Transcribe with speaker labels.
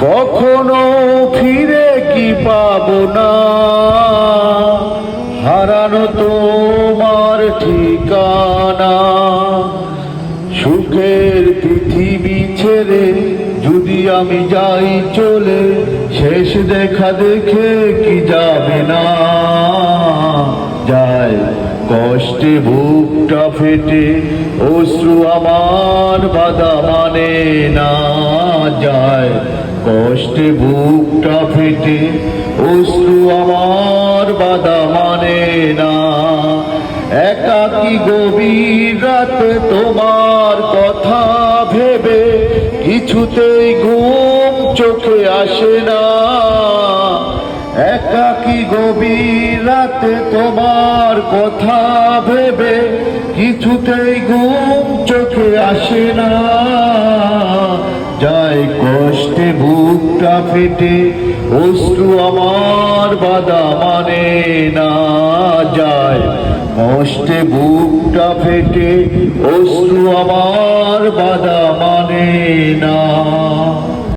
Speaker 1: কখনো ফিরে কি পাবো না হারানো তোমার ঠিকানা। সুখের পৃথিবী ছেড়ে যদি আমি যাই চলে, শেষ দেখা দেখে কি যাবে না। যায় কষ্টে বুকটা ফেটে, অশ্রু আমার বাধা মানে না। যায় কষ্টে বুকটা ফেটে, অশ্রু আমার বাধা মানে না। একাকী গভীর রাতে তোমার কথা ভেবে কিছুতেই ঘুম চোখে আসে না। একাকী গভীর রাতে তোমার কথা ভেবে কিছুতেই ঘুম চোখে আসে না। যায় কষ্টে বুকটা ফেটে, অশ্রু আমার বাধা মানে না। যায় কষ্টে বুকটা ফেটে, অশ্রু আমার বাধা মানে না।